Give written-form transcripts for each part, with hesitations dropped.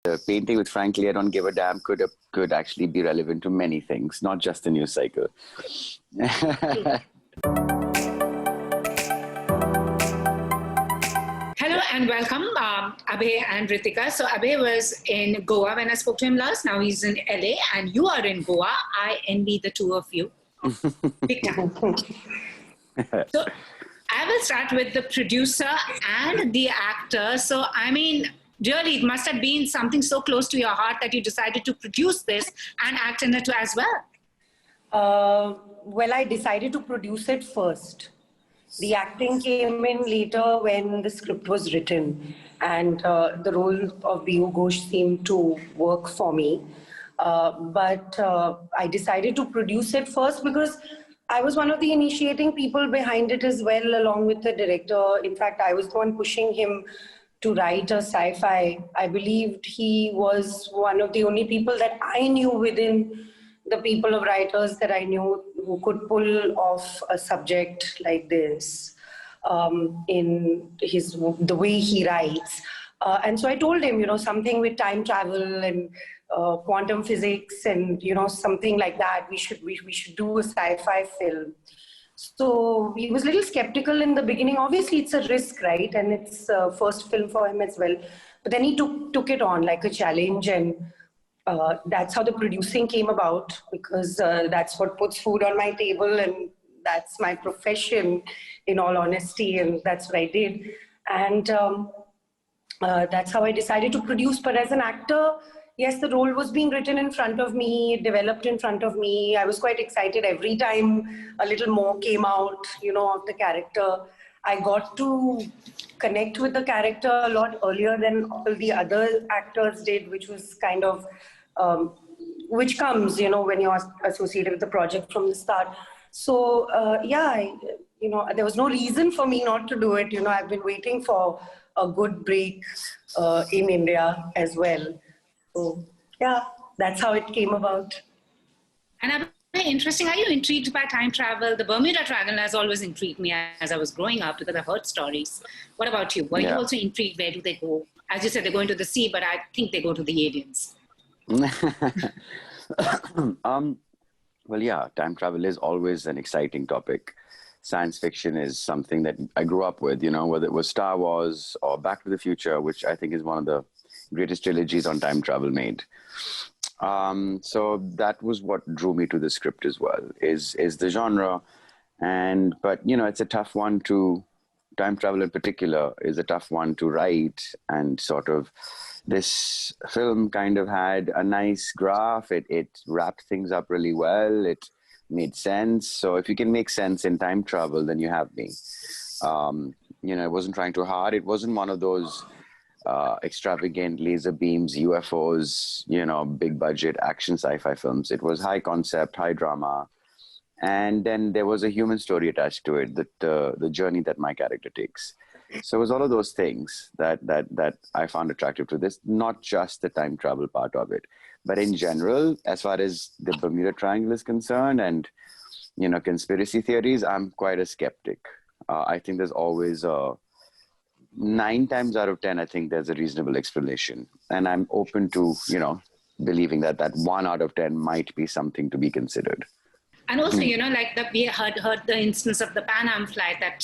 painting with Frankly I Don't Give a Damn could actually be relevant to many things, not just the news cycle. Hello and welcome, Abhay and Ritika. So Abhay was in Goa when I spoke to him last. Now he's in LA and you are in Goa. I envy the two of you. Big time. So I will start with the producer and the actor. So, I mean, really, it must have been something so close to your heart that you decided to produce this and act in it as well. Well, I decided to produce it first. The acting came in later when the script was written, and the role of Biju Ghosh seemed to work for me. But I decided to produce it first because I was one of the initiating people behind it as well, along with the director. In fact, I was the one pushing him to write a sci-fi. I believed he was one of the only people that I knew within the people of writers that I knew who could pull off a subject like this in the way he writes. And so I told him, something with time travel and quantum physics and, something like that. We should do a sci-fi film. So he was a little skeptical in the beginning. Obviously, it's a risk, right? And it's first film for him as well. But then he took it on like a challenge, and that's how the producing came about, because that's what puts food on my table, and that's my profession, in all honesty, and that's what I did. And that's how I decided to produce. But as an actor, yes, the role was being written in front of me, developed in front of me. I was quite excited every time a little more came out, of the character. I got to connect with the character a lot earlier than all the other actors did, which was kind of, which comes, when you're associated with the project from the start. So, there was no reason for me not to do it. I've been waiting for a good break in India as well. So, yeah, that's how it came about. And very interesting. Are you intrigued by time travel? The Bermuda Triangle has always intrigued me as I was growing up because I've heard stories. What about you? Were you also intrigued? Where do they go? As you said, they're going to the sea, but I think they go to the aliens. Well, yeah, time travel is always an exciting topic. Science fiction is something that I grew up with, whether it was Star Wars or Back to the Future, which I think is one of the greatest trilogies on time travel made. So that was what drew me to the script as well, is the genre. But it's a tough one time travel in particular is a tough one to write, and sort of this film kind of had a nice graph. It wrapped things up really well. It made sense. So if you can make sense in time travel, then you have me. It wasn't trying too hard. It wasn't one of those extravagant laser beams, UFOs, big budget action sci-fi films. It was high concept, high drama. And then there was a human story attached to it, that the journey that my character takes. So it was all of those things that I found attractive to this, not just the time travel part of it, but in general, as far as the Bermuda Triangle is concerned and, conspiracy theories, I'm quite a skeptic. I think there's always 9 times out of 10, I think there's a reasonable explanation. And I'm open to, believing that 1 out of 10 might be something to be considered. And also, we heard the instance of the Pan Am flight that,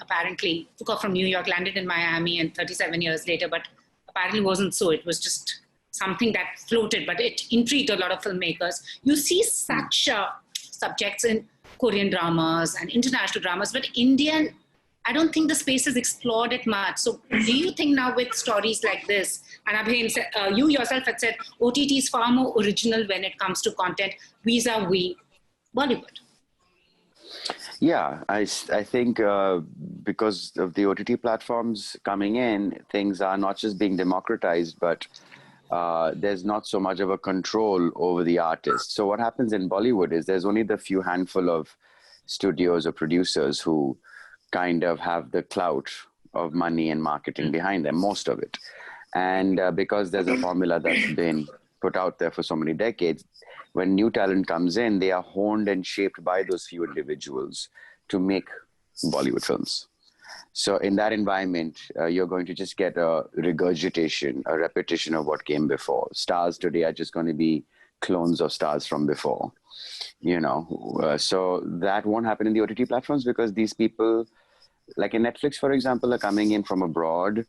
apparently took off from New York, landed in Miami, and 37 years later, but apparently wasn't so. It was just something that floated, but it intrigued a lot of filmmakers. You see such subjects in Korean dramas and international dramas, but Indian, I don't think the space is explored it much. So do you think now with stories like this, and Abhay, you yourself had said OTT is far more original when it comes to content vis-a-vis Bollywood? Yeah, I think because of the OTT platforms coming in, things are not just being democratized, but there's not so much of a control over the artist. So what happens in Bollywood is there's only the few handful of studios or producers who kind of have the clout of money and marketing behind them, most of it. And because there's a formula that's been put out there for so many decades, when new talent comes in, they are honed and shaped by those few individuals to make Bollywood films. So in that environment, you're going to just get a regurgitation, a repetition of what came before. Stars today are just going to be clones of stars from before, so that won't happen in the OTT platforms, because these people, like in Netflix, for example, are coming in from abroad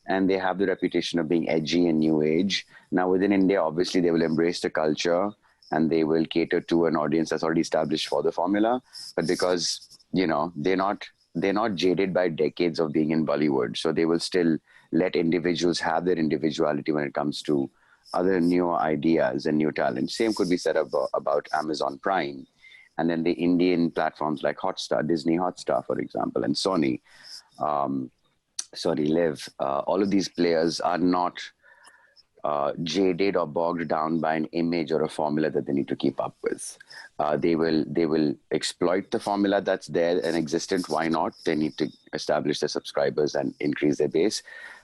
and they have the reputation of being edgy and new age. Now within India, obviously they will embrace the culture and they will cater to an audience that's already established for the formula. But because, they're not jaded by decades of being in Bollywood, so they will still let individuals have their individuality when it comes to other new ideas and new talent. Same could be said about Amazon Prime, and then the Indian platforms like Hotstar, Disney Hotstar, for example, and Sony, Live. All of these players are not jaded or bogged down by an image or a formula that they need to keep up with. They will exploit the formula that's there and existent. Why not? They need to establish their subscribers and increase their base,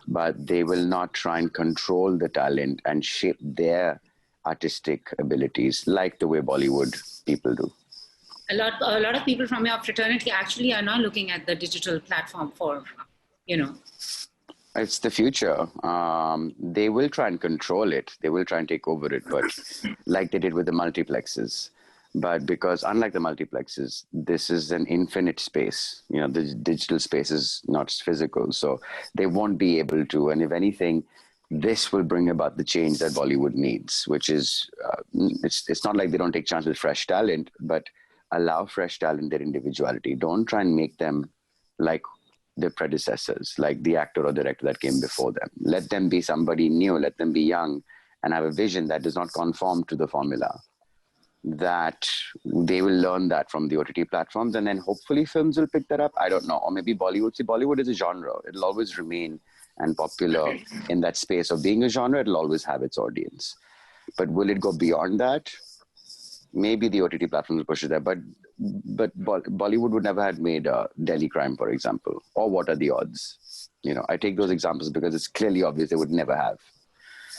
but they will not try and control the talent and shape their artistic abilities like the way Bollywood people do. A lot of people from your fraternity actually are now looking at the digital platform for, It's the future. They will try and control it. They will try and take over it, but like they did with the multiplexes. But because unlike the multiplexes, this is an infinite space. The digital space is not physical, so they won't be able to. And if anything, this will bring about the change that Bollywood needs, which is, it's not like they don't take chances with fresh talent, but allow fresh talent their individuality. Don't try and make them like their predecessors, like the actor or director that came before them. Let them be somebody new, let them be young and have a vision that does not conform to the formula. That they will learn that from the OTT platforms, and then hopefully films will pick that up. I don't know. Or maybe Bollywood. See, Bollywood is a genre. It'll always remain and popular in that space of being a genre. It'll always have its audience. But will it go beyond that? Maybe the OTT platforms will push it there. But Bollywood would never have made Delhi Crime, for example, or What Are the Odds? I take those examples because it's clearly obvious they would never have.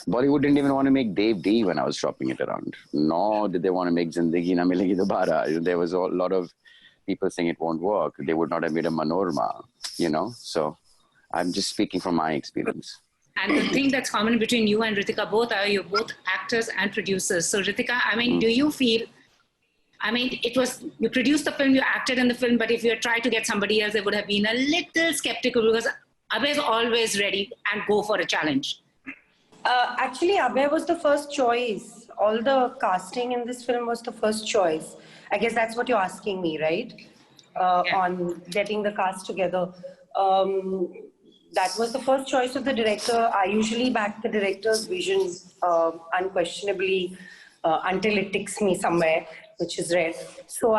Bollywood didn't even want to make Dev D when I was shopping it around. Nor did they want to make Zindagi Na Milegi Dobara. There was a lot of people saying it won't work. They would not have made a Manorama, So I'm just speaking from my experience. And the thing that's common between you and Ritika, you're both actors and producers. So Ritika, do you feel, you produced the film, you acted in the film, but if you had tried to get somebody else, they would have been a little skeptical, because Abhay is always ready and go for a challenge. Actually, Abhay was the first choice. All the casting in this film was the first choice. I guess that's what you're asking me, right? Yeah. On getting the cast together. That was the first choice of the director. I usually back the director's vision unquestionably until it ticks me somewhere, which is rare. So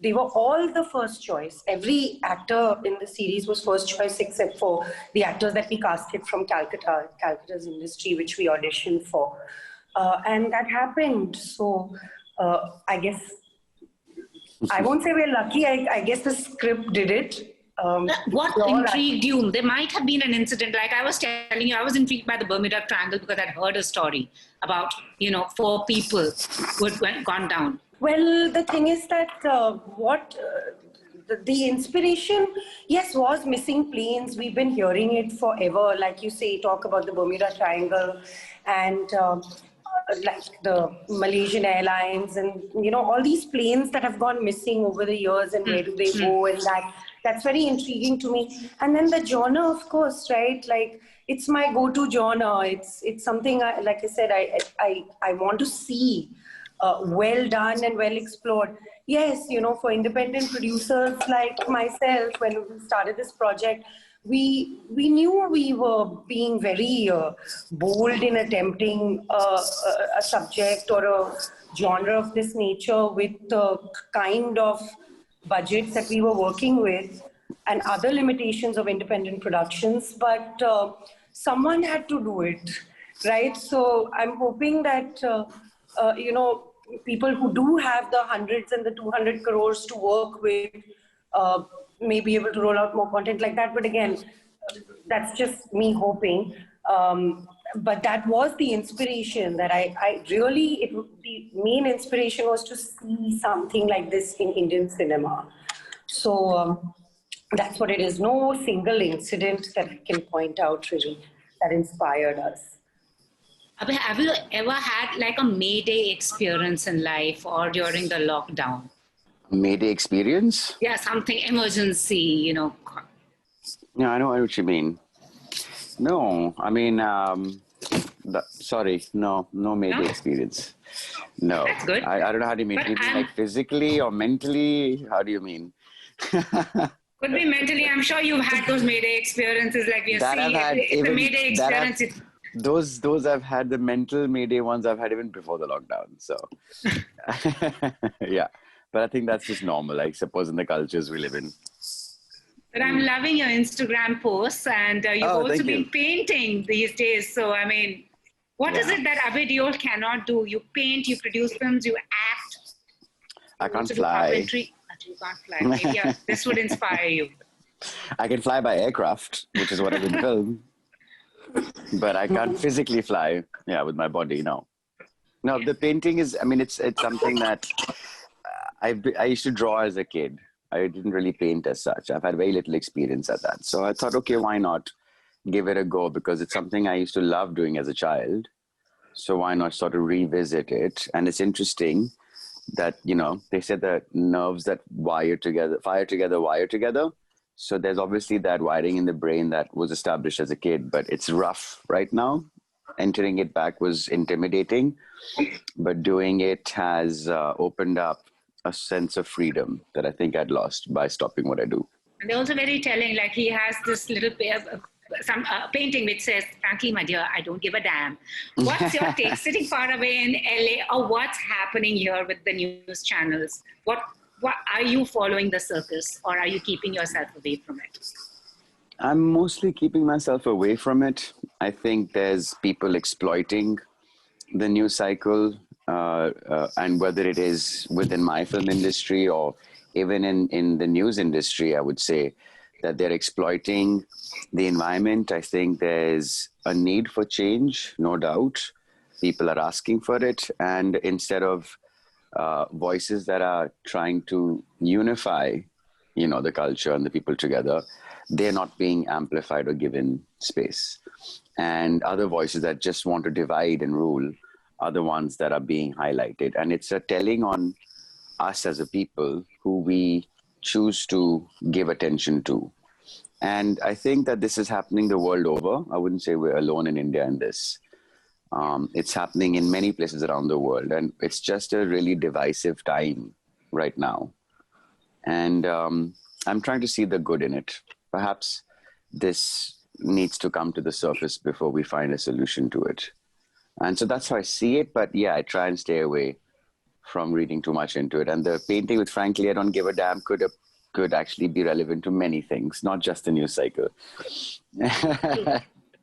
they were all the first choice. Every actor in the series was first choice except for the actors that we casted from Calcutta's industry, which we auditioned for. And that happened. So I guess, I won't say we're lucky. I guess the script did it. What intrigued you? There might have been an incident, like I was telling you, I was intrigued by the Bermuda Triangle because I'd heard a story about, 4 people who had gone down. Well, the thing is that the inspiration, yes, was missing planes. We've been hearing it forever. Like you say, talk about the Bermuda Triangle and like the Malaysian Airlines and, all these planes that have gone missing over the years, and where do they go, and that's very intriguing to me. And then the genre, of course, right? Like, it's my go-to genre. It's something, like I said, I want to see well done and well explored. Yes, for independent producers like myself, when we started this project, we knew we were being very bold in attempting a subject or a genre of this nature with the kind of budgets that we were working with and other limitations of independent productions, but someone had to do it, right? So I'm hoping that, people who do have the hundreds and the 200 crores to work with may be able to roll out more content like that. But again, that's just me hoping. But that was the inspiration that the main inspiration was to see something like this in Indian cinema. So That's what it is. No single incident that I can point out really that inspired us. Abhay, have you ever had like a Mayday experience in life or during the lockdown? Mayday experience? Yeah, something emergency, you know. Yeah, I know what you mean. No, I mean, sorry, no Mayday No? experience. No, That's good. I don't know how do you mean. But Do you mean I'm, like physically or mentally? How do you mean? could be mentally. I'm sure you've had those Mayday experiences like we are That seeing. I've had It's a even Mayday that I've experience. those I've had the mental Mayday ones I've had even before the lockdown. So yeah, but I think that's just normal. I suppose in the cultures we live in. But I'm loving your Instagram posts, and you've Oh, also thank been you. painting these days. So, I mean, what is Yeah. it that Abhay Deol cannot do? You paint, you produce films, you act, I you can't also do fly. carpentry. You can't fly. Maybe this would inspire you. I can fly by aircraft, which is what I would film, but I can't physically fly. Yeah, with my body, no. No, the painting is. I mean, it's something that I used to draw as a kid. I didn't really paint as such. I've had very little experience at that. So I thought, okay, why not give it a go? Because it's something I used to love doing as a child. So why not sort of revisit it? And it's interesting that, they said that nerves that fire together, wire together. So there's obviously that wiring in the brain that was established as a kid, but it's rough right now. Entering it back was intimidating, but doing it has opened up a sense of freedom that I think I'd lost by stopping what I do. And they're also very telling. Like he has this little some painting which says, "Frankly, my dear, I don't give a damn." What's your take, sitting far away in LA, or what's happening here with the news channels? What are you following the circus, or are you keeping yourself away from it? I'm mostly keeping myself away from it. I think there's people exploiting the news cycle, and whether it is within my film industry or even in the news industry, I would say that they're exploiting the environment. I think there's a need for change, no doubt. People are asking for it. And instead of voices that are trying to unify, the culture and the people together, they're not being amplified or given space. And other voices that just want to divide and rule are the ones that are being highlighted. And it's a telling on us as a people who we choose to give attention to. And I think that this is happening the world over. I wouldn't say we're alone in India in this. It's happening in many places around the world. And it's just a really divisive time right now. And I'm trying to see the good in it. Perhaps this needs to come to the surface before we find a solution to it. And so that's how I see it. But yeah, I try and stay away from reading too much into it. And the painting with Frankly, I Don't Give a Damn could actually be relevant to many things, not just the news cycle.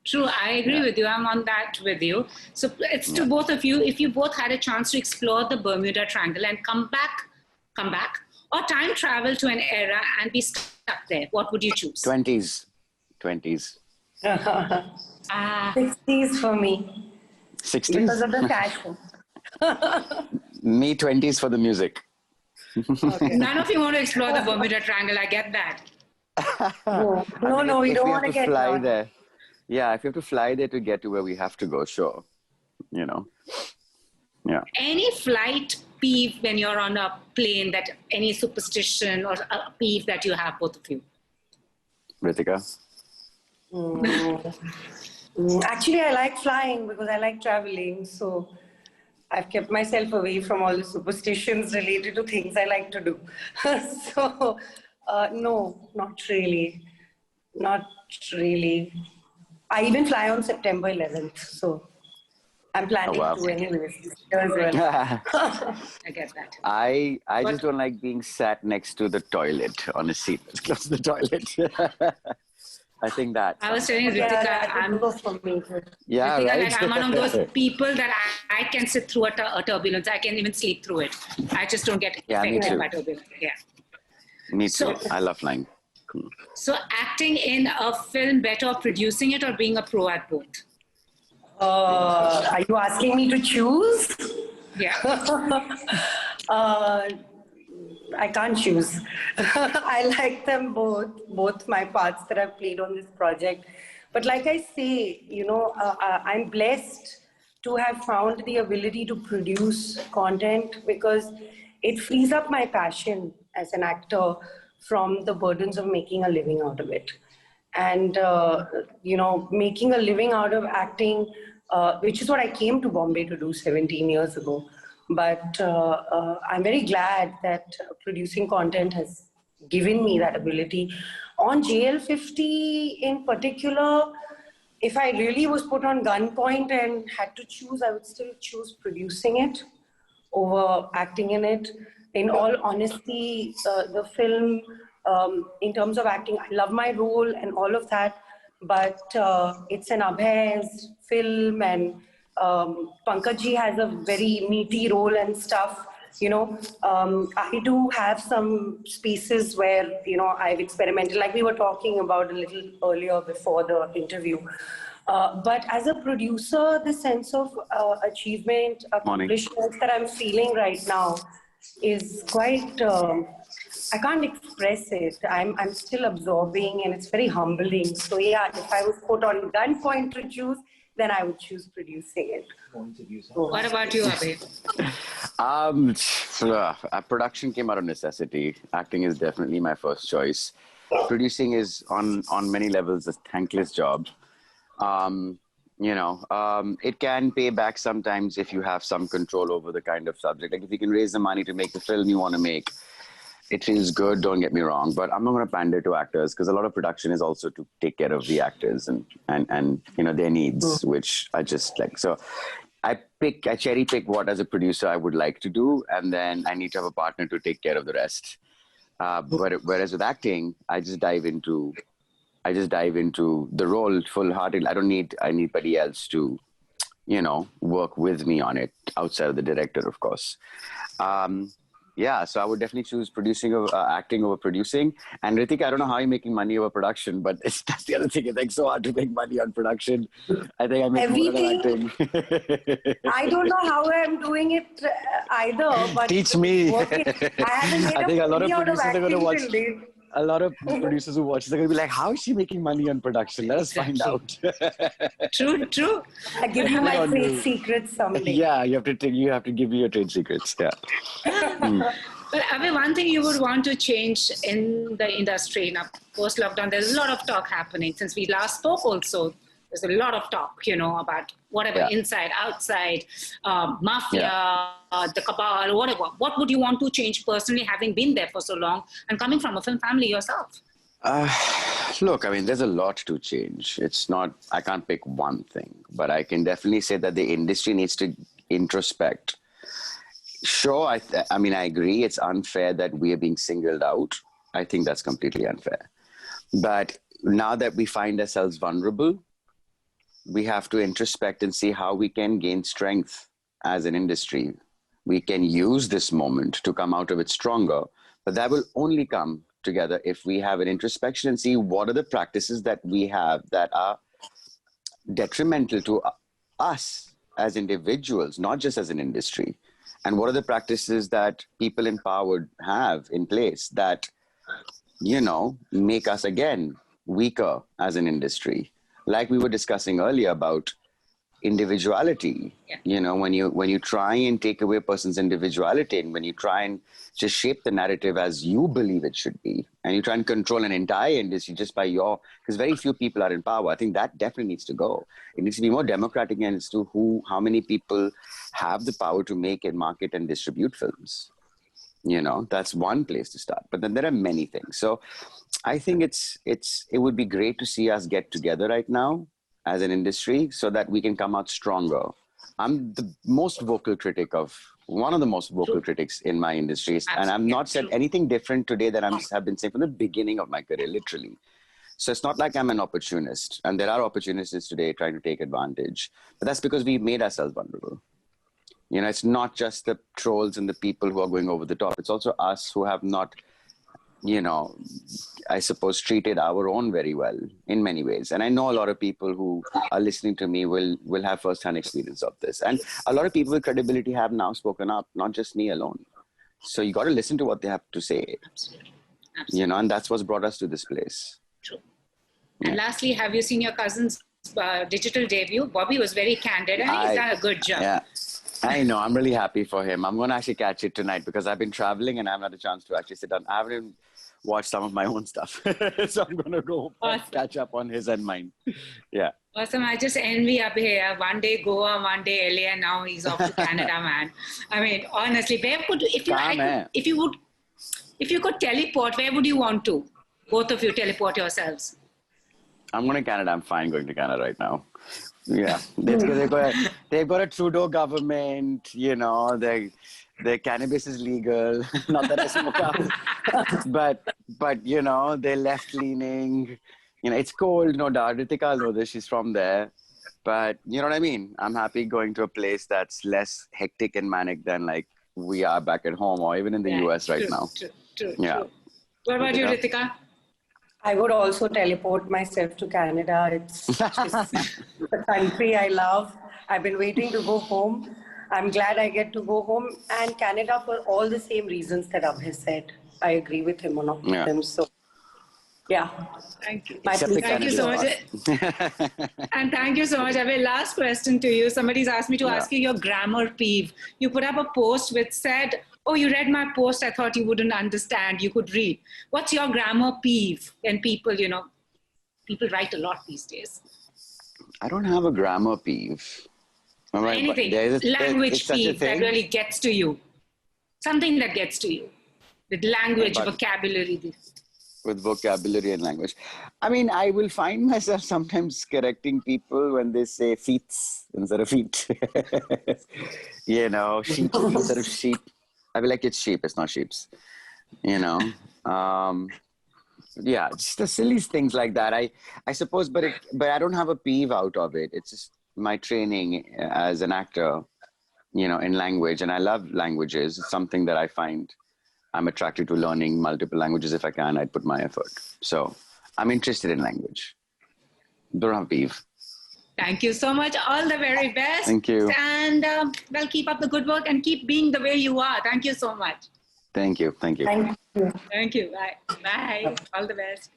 True, I agree with you. I'm on that with you. So it's to both of you. If you both had a chance to explore the Bermuda Triangle and come back, or time travel to an era and be stuck there, what would you choose? 20s. 60s for me. 60s? Because of the fashion. Me, 20s for the music. Okay. None of you want to explore the Bermuda Triangle. I get that. No, we If don't we want have to get fly lost. there. Yeah, if you have to fly there to get to where we have to go, sure. Yeah. Any flight peeve when you're on a plane, that any superstition or a peeve that you have, both of you? Ritika? Actually, I like flying because I like traveling. So I've kept myself away from all the superstitions related to things I like to do. So, no, not really. Not really. I even fly on September 11th. So I'm planning to anyways this year as well. I get that. I just don't like being sat next to the toilet on a seat that's close to the toilet. I think that. I was telling Yeah, Ritika, that would go for me. Yeah, Ritika, right. like, I'm one of those people that I can sit through a turbulence. I can even sleep through it. I just don't get affected by turbulence. Yeah. Me too. So- I love flying. So acting in a film better, producing it, or being a pro at both? Are you asking me to choose? Yeah. I can't choose. I like them both my parts that I've played on this project. But like I say, I'm blessed to have found the ability to produce content because it frees up my passion as an actor from the burdens of making a living out of it. And, making a living out of acting, which is what I came to Bombay to do 17 years ago. But I'm very glad that producing content has given me that ability. On JL50 in particular, if I really was put on gunpoint and had to choose, I would still choose producing it over acting in it. In all honesty, the film, in terms of acting, I love my role and all of that, but it's an Abhay's film, and Pankaj has a very meaty role and stuff. I do have some spaces where, I've experimented, like we were talking about a little earlier before the interview. But as a producer, the sense of achievement, accomplishments that I'm feeling right now is quite, I can't express it. I'm still absorbing and it's very humbling. So yeah, if I was put on gunpoint to choose, then I would choose producing it. What about you, Abhay? Production came out of necessity. Acting is definitely my first choice. Producing is on many levels a thankless job. It can pay back sometimes if you have some control over the kind of subject. Like if you can raise the money to make the film you want to make, it feels good, don't get me wrong. But I'm not going to pander to actors because a lot of production is also to take care of the actors and their needs, which I just like. So I cherry pick what as a producer I would like to do, and then I need to have a partner to take care of the rest. Whereas with acting, I just dive into the role full-hearted. I don't need anybody else to, work with me on it outside of the director, of course. So I would definitely choose acting over producing. And Ritika, I don't know how you're making money over production, but that's the other thing. It's like so hard to make money on production. I think I make more than acting. I don't know how I'm doing it either. But teach me. I haven't made I think a lot of out producers are going to watch. A lot of Mm-hmm. producers who watch this are going to be like, how is she making money on production? Let us find out. True. I give you my trade secrets someday. Yeah, you have to give me your trade secrets. Yeah. Well, Abhay, one thing you would want to change in the industry now, post-lockdown, there's a lot of talk happening. Since we last spoke also, there's a lot of talk, about whatever, inside, outside, mafia, the cabal, whatever. What would you want to change personally, having been there for so long and coming from a film family yourself? Look, I mean, there's a lot to change. I can't pick one thing, but I can definitely say that the industry needs to introspect. Sure, I agree. It's unfair that we are being singled out. I think that's completely unfair. But now that we find ourselves vulnerable, we have to introspect and see how we can gain strength as an industry. We can use this moment to come out of it stronger, but that will only come together if we have an introspection and see what are the practices that we have that are detrimental to us as individuals, not just as an industry. And what are the practices that people in power have in place that, make us again weaker as an industry? Like we were discussing earlier about individuality, when you try and take away a person's individuality and when you try and just shape the narrative as you believe it should be, and you try and control an entire industry just by because very few people are in power. I think that definitely needs to go. It needs to be more democratic as to how many people have the power to make and market and distribute films. That's one place to start. But then there are many things. So I think it would be great to see us get together right now as an industry so that we can come out stronger. I'm one of the most vocal critics in my industry. Absolutely. And I've not said anything different today than I've been saying from the beginning of my career, literally. So it's not like I'm an opportunist. And there are opportunists today trying to take advantage. But that's because we made ourselves vulnerable. It's not just the trolls and the people who are going over the top. It's also us who have not, I suppose, treated our own very well in many ways. And I know a lot of people who are listening to me will have first-hand experience of this. And a lot of people with credibility have now spoken up, not just me alone. So you got to listen to what they have to say. Absolutely. And that's what's brought us to this place. True. And lastly, have you seen your cousin's digital debut? Bobby was very candid. I think he's done a good job. Yeah, I know. I'm really happy for him. I'm going to actually catch it tonight because I've been traveling and I haven't had a chance to actually sit down. I haven't even watched some of my own stuff. So I'm going to go catch up on his and mine. Yeah. Awesome. I just envy Abhay. One day Goa, one day LA, and now he's off to Canada, man. I mean, honestly, where could, if you could teleport, where would you want to? Both of you teleport yourselves. I'm going to Canada. I'm fine going to Canada right now. Yeah. They've got a Trudeau government, their cannabis is legal. Not that I smoke out. But they're left leaning. It's cold, no doubt. Ritika will know this. She's from there. But you know what I mean? I'm happy going to a place that's less hectic and manic than like we are back at home or even in the US right now. True. Yeah. What about you, Ritika? I would also teleport myself to Canada. It's just the country I love. I've been waiting to go home. I'm glad I get to go home. And Canada for all the same reasons that Abhay said. I agree with him on all of them. So, yeah. Thank you. Thank you so much. And thank you so much. Abhay, last question to you. Somebody's asked me to ask you your grammar peeve. You put up a post which said, "Oh, you read my post. I thought you wouldn't understand. You could read." What's your grammar peeve? And people, people write a lot these days. I don't have a grammar peeve. Anything. Language peeve that really gets to you. Something that gets to you. With language, vocabulary. With vocabulary and language. I mean, I will find myself sometimes correcting people when they say feets instead of feet. Sheep instead of sheep. I will like, it's sheep, it's not sheeps. Just the silliest things like that. I suppose, but I don't have a peeve out of it. It's just my training as an actor, in language. And I love languages. It's something that I find I'm attracted to learning multiple languages. If I can, I'd put my effort. So I'm interested in language. Don't have a peeve. Thank you so much. All the very best. Thank you. And keep up the good work and keep being the way you are. Thank you so much. Thank you. Thank you. Thank you. Bye. Bye. All the best.